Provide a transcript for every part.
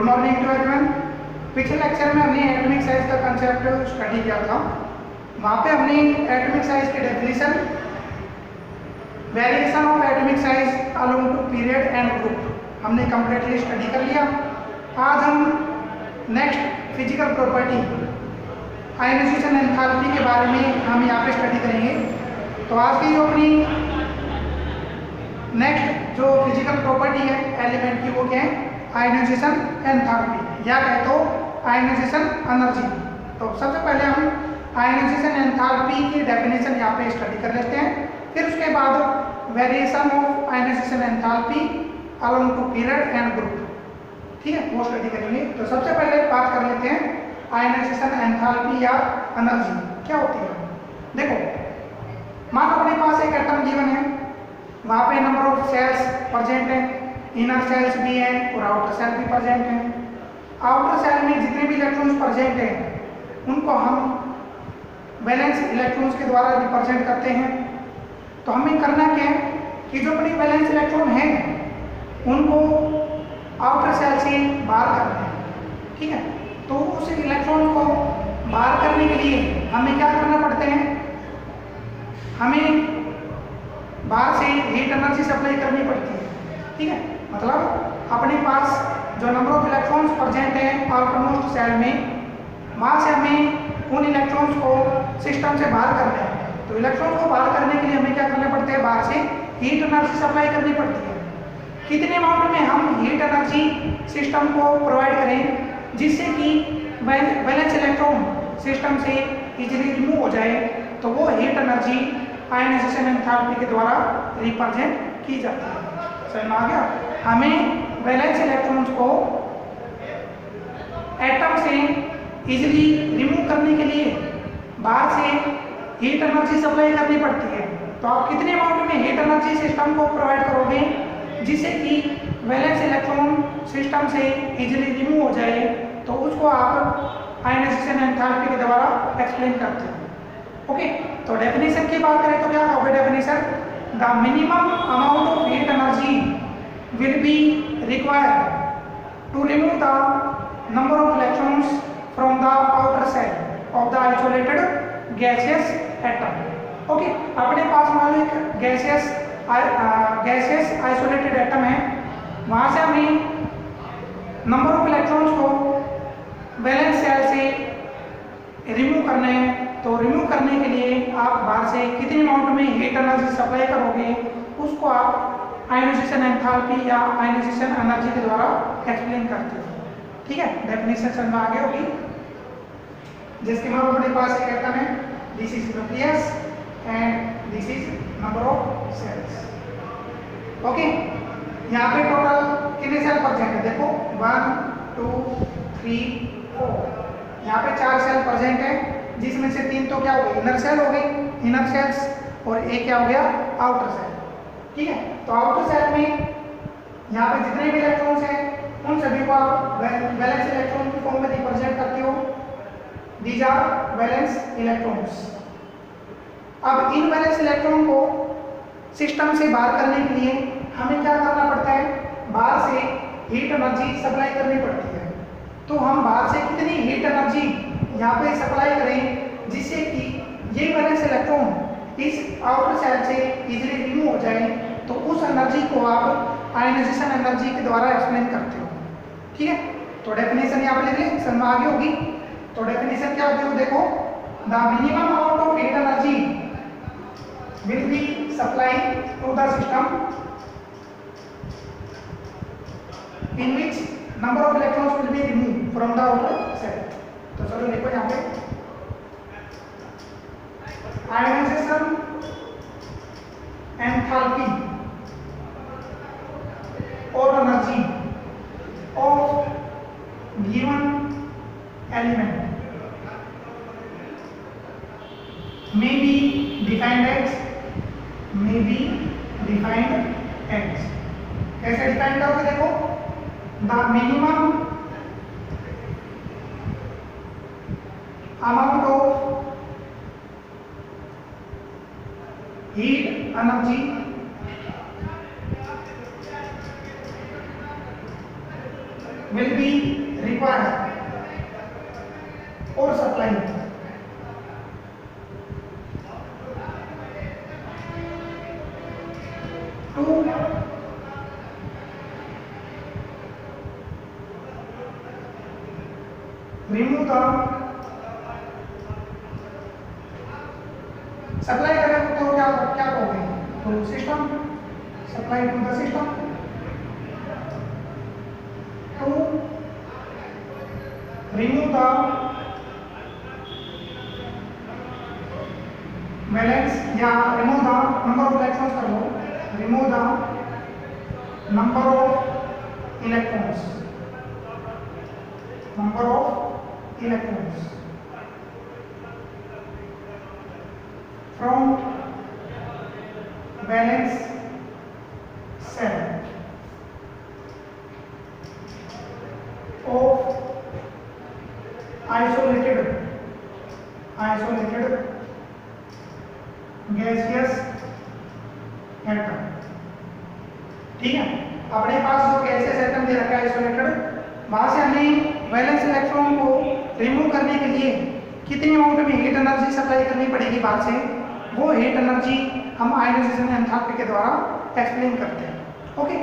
Morning to everyone. पिछले lecture में हमने एटॉमिक साइज का कंसेप्ट स्टडी किया था। वहाँ पे हमने एटॉमिक साइज की definition, variation of atomic size along to period and group हमने कम्प्लीटली स्टडी कर लिया। आज हम next physical property ionization enthalpy के बारे में हम यहाँ पे स्टडी करेंगे। तो आज की जो अपनी नेक्स्ट जो फिजिकल प्रॉपर्टी है एलिमेंट की, वो क्या है? आयनाइजेशन एंथैल्पी, या कहे तो आयनाइजेशन एनर्जी। तो सबसे पहले हम आयनाइजेशन एंथैल्पी की डेफिनेशन यहाँ पे स्टडी कर लेते हैं, फिर उसके बाद variation of ionization enthalpy along to period and group, ठीक है, वो स्टडी करेंगे। तो सबसे पहले बात कर लेते हैं आयनाइजेशन एंथैल्पी या एनर्जी क्या होती है। देखो, मान लो अपने पास एक एटम गिवन है, वहाँ पे नंबर ऑफ सेल्स प्रेजेंट है, इनर सेल्स भी हैं और आउटर सेल भी प्रेजेंट हैं। आउटर सेल में जितने भी इलेक्ट्रॉन्स प्रेजेंट हैं उनको हम वैलेंस इलेक्ट्रॉन्स के द्वारा रिप्रेजेंट करते हैं। तो हमें करना क्या है कि जो अपनी वैलेंस इलेक्ट्रॉन हैं उनको आउटर सेल से बाहर करना है, ठीक है। तो उस इलेक्ट्रॉन को बाहर करने के लिए हमें क्या करना पड़ते हैं? हमें बाहर से हीट एनर्जी सप्लाई करनी पड़ती है, ठीक है। मतलब अपने पास जो नंबर ऑफ इलेक्ट्रॉन्स प्रेजेंट हैं आउटर मोस्ट सेल में, वहाँ से हमें उन इलेक्ट्रॉन्स को सिस्टम से बाहर करना है। तो इलेक्ट्रॉन को बाहर करने के लिए हमें क्या करना पड़ता है? बाहर से हीट एनर्जी सप्लाई करनी पड़ती है। कितने अमाउंट में हम हीट एनर्जी सिस्टम को प्रोवाइड करें जिससे कि वैलेंस इलेक्ट्रॉन सिस्टम से इजीली रिमूव हो जाए, तो वो हीट एनर्जी आयनाइजेशन एंथैल्पी के द्वारा रिप्रेजेंट की जाती है। समझ में आ गया? हमें वैलेंस इलेक्ट्रॉन्स को एटम से इजीली रिमूव करने के लिए बाहर से हीट एनर्जी सप्लाई करनी पड़ती है। तो आप कितने अमाउंट में हीट एनर्जी सिस्टम को प्रोवाइड करोगे जिससे कि वैलेंस इलेक्ट्रॉन सिस्टम से इजीली रिमूव हो जाए, तो उसको आप आयनाइजेशन एंथैल्पी के द्वारा एक्सप्लेन करते हो। ओके, तो डेफिनेशन की बात करें तो क्या होगा definition? The minimum amount of heat energy will be required to remove the number of electrons from the outer shell of the isolated gaseous atom. Okay, अपने पास मान लो एक गैसियस आइसोलेटेड एटम है, वहाँ से हमें नंबर ऑफ इलेक्ट्रॉन्स को valence shell से रिमूव करना है। तो रिमूव करने के लिए आप बाहर से कितने अमाउंट में हीट एनर्जी सप्लाई करोगे, उसको आप आयनाइजेशन एंथैल्पी या आयनाइजेशन एनर्जी के द्वारा एक्सप्लेन करते हो, ठीक है। डेफिनेशन समझ में आगे होगी। जिसके बाद हमारे पास एक एटम है, this is nucleus and this is number of shells. Okay, यहाँ पे टोटल कितने सेल प्रेजेंट है? देखो 1 2 3 4, यहाँ पे 4 सेल प्रेजेंट है, जिसमें से 3 तो क्या हो गई? इनर सेल हो गई, इनर सेल्स, और एक क्या हो गया? आउटर सेल, ठीक है। तो आउटर सेल में यहाँ पे जितने भी इलेक्ट्रॉन्स हैं उन सभी को आप वैलेंस इलेक्ट्रॉन की फॉर्म में रिप्रेजेंट करते हो। These are valence electrons. अब इन वैलेंस इलेक्ट्रॉन को सिस्टम से बाहर करने के लिए हमें क्या करना पड़ता है? बाहर से हीट एनर्जी सप्लाई करनी पड़ती है। तो हम बाहर से कितनी हीट एनर्जी यहाँ पे सप्लाई करें जिससे कि ये वैलेंस इलेक्ट्रॉन इस आउटर सेल से इजीली रिमूव हो जाए, तो उस एनर्जी को आप आयनाइजेशन एनर्जी के द्वारा एक्सप्लेन करते हो, ठीक है। तो डेफिनेशन यहाँ पे लिख लें, समझ में आगे होगी। तो डेफिनेशन क्या होती है? देखो, the minimum amount of heat energy will be supply to the system in which number of electrons will be remove from the outer shell. तो चलो देखो यहाँ पे आयनाइजेशन एंथैल्पी और energy of given element may be defined as कैसे define करोगे? देखो, the minimum amount of heat energy will be required or supplied to remove the supply करें तो क्या क्या कहोगे, तो system supply to the system to remove the balance या remove the number of electrons कर लो, remove the number of electrons, number of electrons from valence cell of isolated gaseous atom। ठीक है, अपने पास जो गैसियस एटम दे रखा है isolated, वहां से हमें वैलेंस इलेक्ट्रॉन को रिमूव करने के लिए कितनी अमाउंट में हीट एनर्जी सप्लाई करनी पड़ेगी बाहर से, वो हीट एनर्जी हम आयनाइजेशन एंथैल्पी के द्वारा एक्सप्लेन करते हैं। Okay,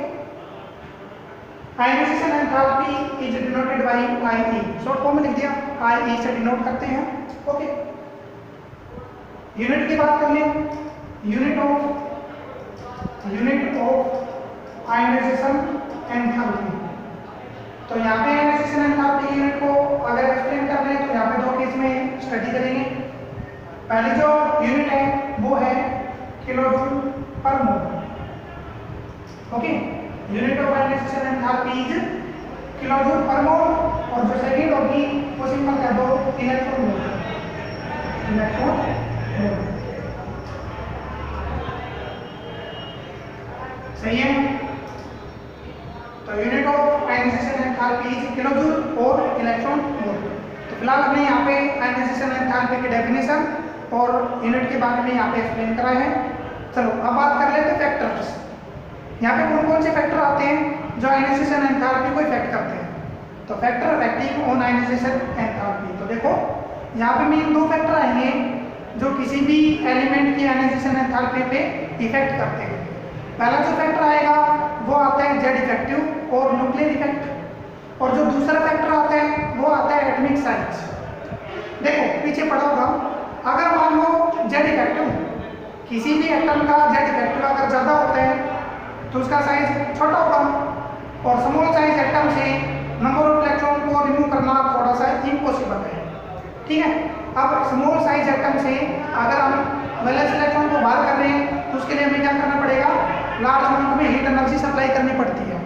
ionization enthalpy is denoted by IE, short form में लिख दिया, IE से डिनोट करते हैं। ओके, यूनिट की बात कर लें, यूनिट ऑफ आयनाइजेशन एंथैल्पी। तो यहाँ पे आयनाइजेशन एंथैल्पी यूनिट को अगर एक्सप्लेन कर रहे हैं तो यहाँ पे दो केस में स्टडी करेंगे। पहली जो यूनिट है वो है kilojoule per mole. Okay, unit of ionization enthalpy is kilojoule per mole, और जो सेकंड होगी वो सिंपल कर दो इलेक्ट्रॉन मोल, इलेक्ट्रॉन मोल। सही है, तो unit of ionization enthalpy is kilojoule और इलेक्ट्रॉन मोल। तो फिलहाल हमने यहाँ पे आयनाइजेशन एंथैल्पी की डेफिनेशन और यूनिट के बारे में यहाँ पे एक्सप्लेन करा है। चलो अब बात कर लेते हैं फैक्टर्स। यहाँ पे कौन कौन से फैक्टर आते हैं जो आयनाइजेशन एंथैल्पी को इफेक्ट करते हैं। तो factor affecting on ionization enthalpy, तो देखो यहाँ पे मेन दो फैक्टर आएंगे जो किसी भी एलिमेंट की आयनाइजेशन एंथैल्पी पे इफेक्ट करते हैं। पहला जो फैक्टर आएगा वो आता है जेड इफेक्टिव और न्यूक्लियर इफेक्ट, और जो दूसरा फैक्टर आता है वो आता है एटॉमिक साइज। देखो पीछे पढ़ा होगा, अगर मान लो जेड इफेक्टिव, किसी भी एटम का जेड इफेक्टिव अगर ज़्यादा होता है तो उसका साइज छोटा होगा, और स्मॉल साइज एटम से नंबर ऑफ इलेक्ट्रॉन को रिमूव करना थोड़ा सा इम्पॉसिबल है। ठीक है, अब स्मॉल साइज एटम से अगर हम वैलेंस इलेक्ट्रॉन को बाहर कर रहे हैं तो उसके लिए हमें क्या करना पड़ेगा, लार्ज अमाउंट में हीट एनर्जी सप्लाई करनी पड़ती है।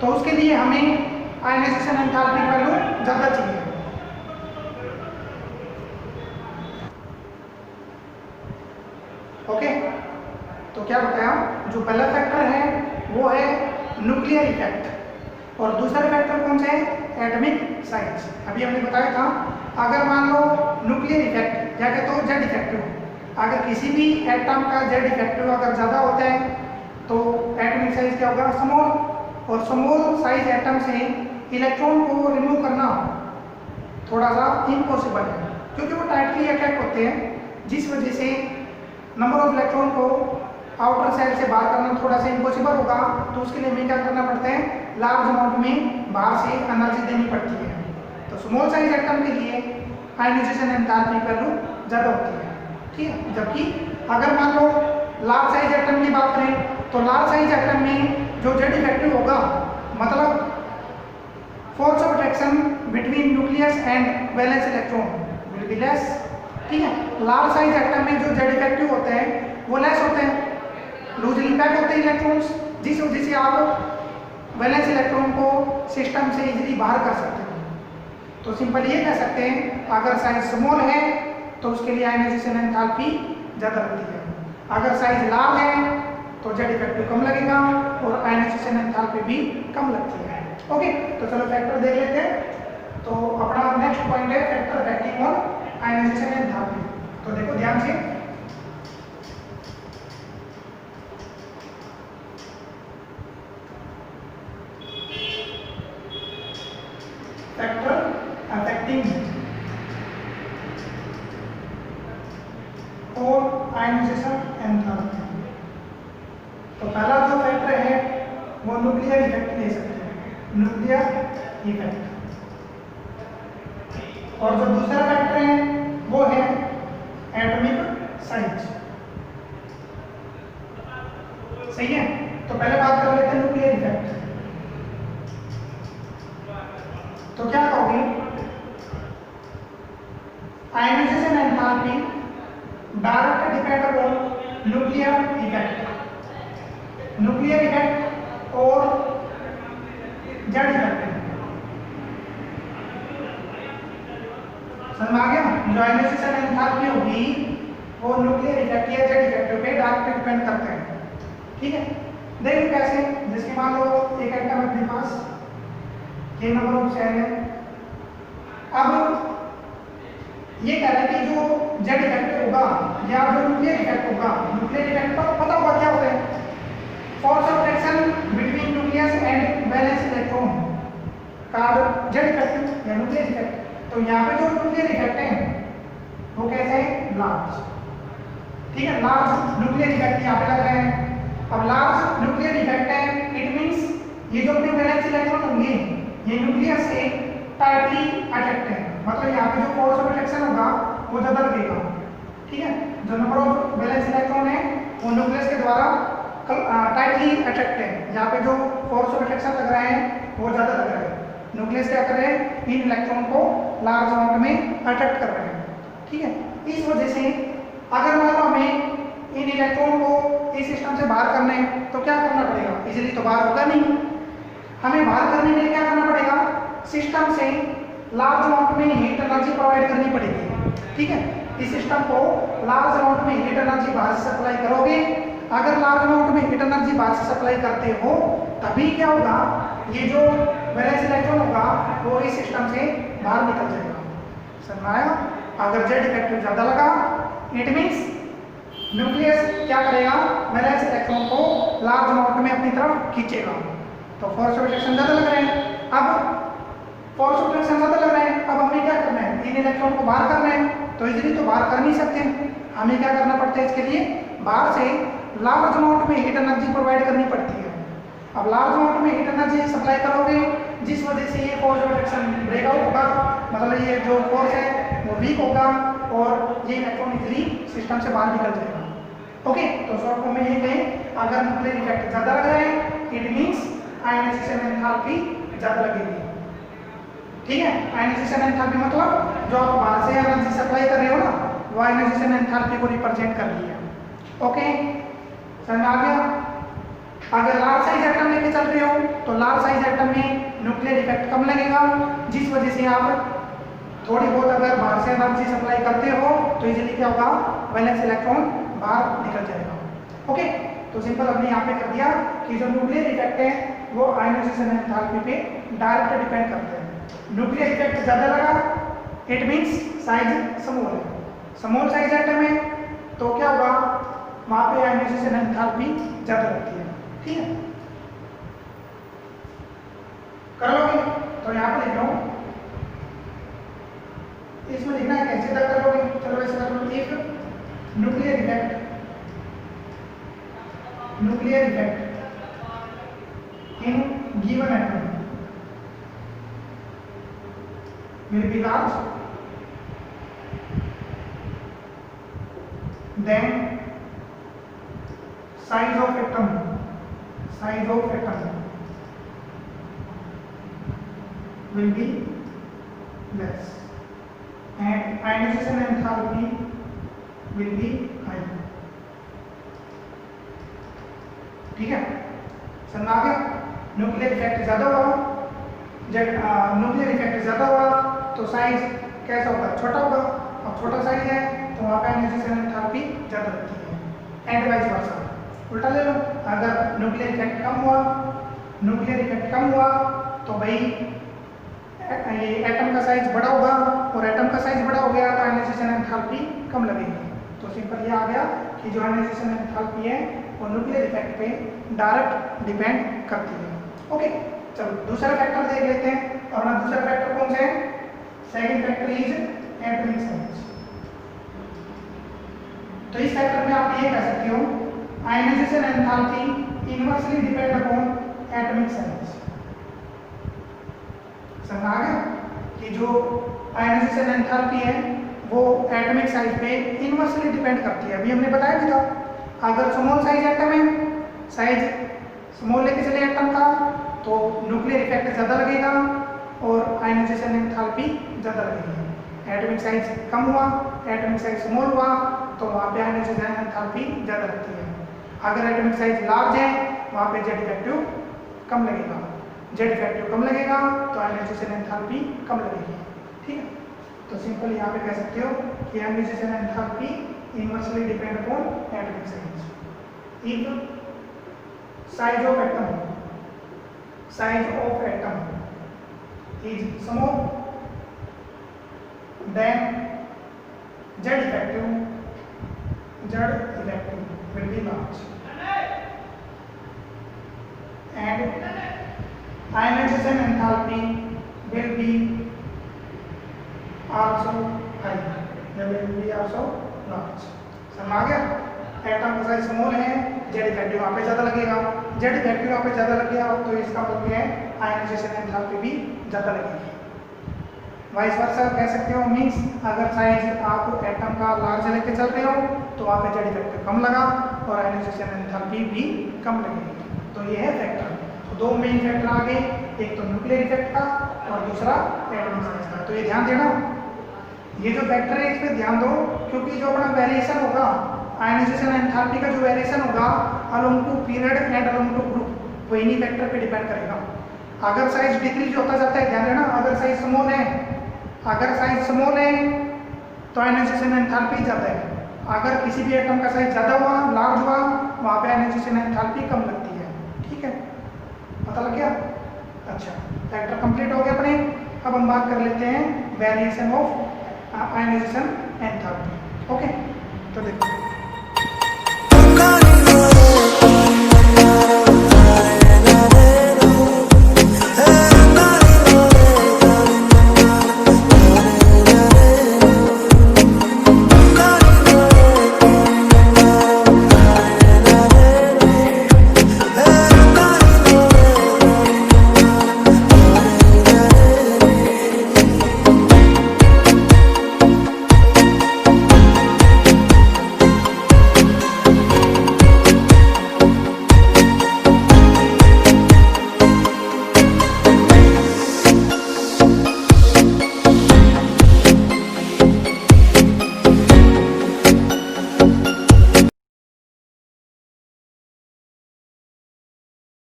तो उसके लिए हमें आयनाइजेशन एंथैल्पी की वैल्यू ज़्यादा चाहिए। ओके, तो क्या बताया, जो पहला फैक्टर है वो है न्यूक्लियर इफेक्ट, और दूसरा फैक्टर कौन सा है, एटॉमिक साइज। अभी हमने बताया था, अगर मान लो न्यूक्लियर इफेक्ट या कहते हो जेड इफेक्टिव, अगर किसी भी एटम का जेड इफेक्टिव अगर ज़्यादा होता है तो एटॉमिक साइज क्या होगा, स्मॉल, और स्मॉल साइज एटम से इलेक्ट्रॉन को रिमूव करना थोड़ा सा इम्पॉसिबल है, क्योंकि वो टाइटली अटैक होते हैं, जिस वजह से नंबर ऑफ इलेक्ट्रॉन को आउटर सेल से बाहर करना थोड़ा सा इम्पॉसिबल होगा। तो उसके लिए हमें क्या करना पड़ता है, लार्ज अमाउंट में बाहर से एनर्जी देनी पड़ती है। तो स्मॉल साइज एटम के लिए आयनाइजेशन एंथैल्पी वैल्यू ज़्यादा होती है। ठीक है, जबकि अगर मान लो लार्ज साइज एटम की बात करें तो लार्ज साइज एटम में जो जेड इफेक्टिव होगा, मतलब force of attraction between nucleus and valence electron will be less. ठीक है, लार्ज साइज एटम में जो जेड इफेक्टिव होते हैं वो लेस होते हैं, लूजली पैक होते हैं इलेक्ट्रॉन्स, जिस वजह से आप वैलेंस इलेक्ट्रॉन को सिस्टम से इजीली बाहर कर सकते हो। तो सिंपल ये कह सकते हैं, अगर साइज स्मॉल है तो उसके लिए आयनाइजेशन एंथैल्पी ज़्यादा लगती है, अगर साइज लार्ज है तो जेड इफेक्टिव कम लगेगा और आयनाइजेशन एंथैल्पी भी कम लगती है। ओके, तो चलो फैक्टर देख लेते हैं। तो अपना नेक्स्ट पॉइंट है factor affecting on ionization enthalpy. तो देखो ध्यान से, फैक्टर अफेक्टिंग और आयनाइजेशन एंथैल्पी। तो पहला जो फैक्टर है वो न्यूक्लियर इफेक्ट ले सकते हैं, न्यूक्लियर इफेक्ट। और जो दूसरा फैक्टर है वो है एटॉमिक साइज। सही है, तो पहले बात कर लेते हैं न्यूक्लियर इफेक्ट। तो क्या कहोगे, ionization enthalpy direct depend upon nuclear effect, nuclear effect और जेड इफेक्ट। समझ में आ गया? जो आयनाइजेशन एंथैल्पी होगी वो न्यूक्लियर इफेक्ट या जेड इफेक्ट पे डायरेक्ट डिपेंड करते हैं। ठीक है, देखिए कैसे, जैसे मान लो एक एटम अपने पास, ये नंबर ऑफ शेल है। अब ये कह रहे हैं कि जो जेड इफेक्ट होगा या जो न्यूक्लियर इफेक्ट होगा, न्यूक्लियर इफेक्ट का पता होगा क्या होता है, force of attraction between nucleus and valence electron का जेड इफेक्ट या न्यूक्लियर इफेक्ट। तो यहाँ पे जो न्यूक्लियर इफेक्ट है वो कैसे है, लार्ज। ठीक है, लार्ज न्यूक्लियर इफेक्ट यहाँ पे लग रहे हैं। अब लार्ज न्यूक्लियर इफेक्ट है, इट मींस ये जो अपने वैलेंस इलेक्ट्रॉन होंगे ये न्यूक्लियस से टाइटली अट्रैक्ट है, मतलब यहाँ पे जो फोर्स ऑफ अट्रैक्शन होगा वो ज्यादा लगेगा। ठीक है, जो नंबर ऑफ वैलेंस इलेक्ट्रॉन है वो न्यूक्लियस के द्वारा टाइटली अट्रैक्ट है, यहाँ पे जो फोर्स ऑफ अट्रैक्शन लग रहा है वो ज्यादा लग रहा है। न्यूक्लियस क्या कर रहे हैं, इन इलेक्ट्रॉन को लार्ज अमाउंट में अट्रैक्ट कर रहे हैं। ठीक है, इस वजह से अगर मान लो हमें इन इलेक्ट्रॉन को इस सिस्टम से बाहर करना है तो क्या करना पड़ेगा, इजीली तो बाहर होगा नहीं। हमें बाहर करने के लिए क्या करना पड़ेगा, सिस्टम से लार्ज अमाउंट में हीट एनर्जी प्रोवाइड करनी पड़ेगी। ठीक है, इस सिस्टम को लार्ज अमाउंट में हीट एनर्जी बाहर से सप्लाई करोगे। अगर लार्ज अमाउंट में हीट एनर्जी बाहर से सप्लाई करते हो तभी क्या होगा, ये जो वैलेंस इलेक्ट्रॉन होगा वो इस सिस्टम से बाहर निकल जाएगा। समझ में आया? अगर जेड इफेक्ट ज्यादा लगा इट मींस न्यूक्लियस क्या करेगा, वैलेंस इलेक्ट्रॉन को लार्ज अमाउंट में अपनी तरफ खींचेगा। तो फोर्स ऑफ अट्रैक्शन ज्यादा लग रहे हैं। अब फोर्स ऑफ अट्रैक्शन ज्यादा लग रहे हैं, अब हमें क्या करना है, इन इलेक्ट्रॉन को बाहर करना है। तो इजीली तो बाहर कर नहीं सकते, हमें क्या करना पड़ता है, इसके लिए बाहर से लार्ज अमाउंट में हीट एनर्जी प्रोवाइड करनी पड़ती है। अब लार्ज अमाउंट में हीट एनर्जी सप्लाई करोगे जिस वजह से ये फोर्स ऑफ अट्रैक्शन ब्रेकआउट होगा, मतलब ये जो फोर्स है वो वीक होगा और ये इलेक्ट्रॉन इजीली सिस्टम से बाहर निकल जाएगा। ओके, तो शॉर्ट फॉर्म में ये कहें, अगर न्यूक्लियर इफेक्ट ज्यादा लग रहा है इट मींस आयनाइजेशन एंथैल्पी ज्यादा लगेगी। ठीक है, आयनाइजेशन एंथैल्पी मतलब जो आप बाहर से एनर्जी सप्लाई कर रहे हो ना, वो आयनाइजेशन एंथैल्पी को रिप्रेजेंट कर रही है। ओके, समझ में आ गया? अगर लार्ज साइज एटम लेके चल रहे हो तो लार्ज साइज एटम में न्यूक्लियर इफेक्ट कम लगेगा, जिस वजह से आप थोड़ी बहुत अगर बाहर से एनर्जी सप्लाई करते हो तो इजीली क्या होगा, वैलेंस इलेक्ट्रॉन बाहर निकल जाएगा। ओके, तो सिंपल हमने यहाँ पे कर दिया कि जो न्यूक्लियर इफेक्ट है वो आयनाइजेशन एंथैल्पी पे डायरेक्ट डिपेंड करते हैं। न्यूक्लियर इफेक्ट ज्यादा लगा इट मींस साइज स्मॉल है, स्मॉल साइज एटम है तो क्या होगा, वहां पे आयनाइजेशन एंथैल्पी ज्यादा लगती है। ठीक है, कर लोगे? तो यहाँ पे लिख लो, इसमें लिखना है कैसे तक कर लोगे, चलो ऐसे कर लो, एक nuclear effect in given atom will be large then size of atom will be less and ionization enthalpy will be high। ठीक है, समझ आ गया? न्यूक्लियर इफेक्ट ज्यादा हुआ, जब न्यूक्लियर इफेक्ट ज्यादा हुआ तो साइज कैसा होगा, छोटा होगा। अब छोटा साइज है तो वहाँ पे आयनाइजेशन एंथैल्पी ज्यादा लगती है। एंड वाइस वर्सा, उल्टा ले लो, अगर न्यूक्लियर इफेक्ट कम हुआ तो भाई ये एटम का साइज बड़ा होगा और एटम का साइज बड़ा हो गया तो आयनाइजेशन एंथैल्पी कम लगेगी। तो सिंपल ये आ गया कि जो आयनाइजेशन एंथैल्पी है वो न्यूक्लियर इफेक्ट पे डायरेक्ट डिपेंड करती है। ओके, चलो दूसरा फैक्टर देख लेते हैं। और अपना दूसरा फैक्टर कौन सा है? Second factor is atomic size. तो इस फैक्टर में आप ये कह सकते हो ionization enthalpy inversely depend upon atomic size. समझ आ गया कि जो आयनाइजेशन एंथैल्पी है वो एटॉमिक साइज पे इनवर्सली डिपेंड करती है। अभी हमने बताया भी था, अगर स्मॉल साइज एटम है, साइज स्मॉल लेके चले एटम का, तो न्यूक्लियर इफेक्ट ज़्यादा लगेगा और आयनाइजेशन एंथैल्पी ज़्यादा लगेगी। एटॉमिक साइज कम हुआ, एटॉमिक साइज स्मॉल हुआ, तो वहाँ पे आयनाइजेशन एंथैल्पी ज़्यादा लगती है। अगर एटॉमिक साइज लार्ज है, वहाँ पे जेड इफेक्टिव कम लगेगा। जेड इफेक्टिव कम लगेगा तो आयनाइजेशन एंथैल्पी कम लगेगी। ठीक है, तो सिंपल यहाँ पे कह सकते हो कि ionization enthalpy inversely depend upon atomic size. If size of atom is small, then Z effective will be large, and ionization enthalpy will be also high, large। समझ आ गया? एटम का साइज स्मॉल है, जेड इफेक्टिव वहाँ पे ज़्यादा लगेगा, Z effective वहाँ पे ज़्यादा लगेगा, तो इसका मतलब क्या है? आयनाइजेशन एंथैल्पी भी ज़्यादा लगेगी। वाइस वर्सा कह सकते हो, मीन्स अगर साइज आप एटम का लार्ज लेके चल रहे हो तो वहाँ पे जेड इफेक्टिव कम लगा और आयनाइजेशन एंथैल्पी भी कम लगेगी। तो ये है फैक्टर। तो दो मेन फैक्टर आ गए, एक तो न्यूक्लियर इफेक्ट का और दूसरा एटॉमिक साइज का। तो ये ध्यान देना, ये जो फैक्टर है इस पर ध्यान दो, क्योंकि जो अपना वेरिएशन होगा आयनाइजेशन एंथैल्पी का, जो वेरिएशन होगा along to period and along to group, वो इन्हीं फैक्टर पे डिपेंड करेगा। अगर साइज डिक्रीज होता जाता है, ध्यान देना, अगर साइज स्मॉल है तो आयनाइजेशन एंथैल्पी ज़्यादा है। अगर किसी भी एटम का साइज ज़्यादा हुआ, लार्ज हुआ, वहाँ पे आयनाइजेशन एंथैल्पी कम लगती है। ठीक है, पता लग गया? अच्छा, फैक्टर कंप्लीट हो गए अपने। अब हम बात कर लेते हैं variation of ionization enthalpy. Okay, तो देखो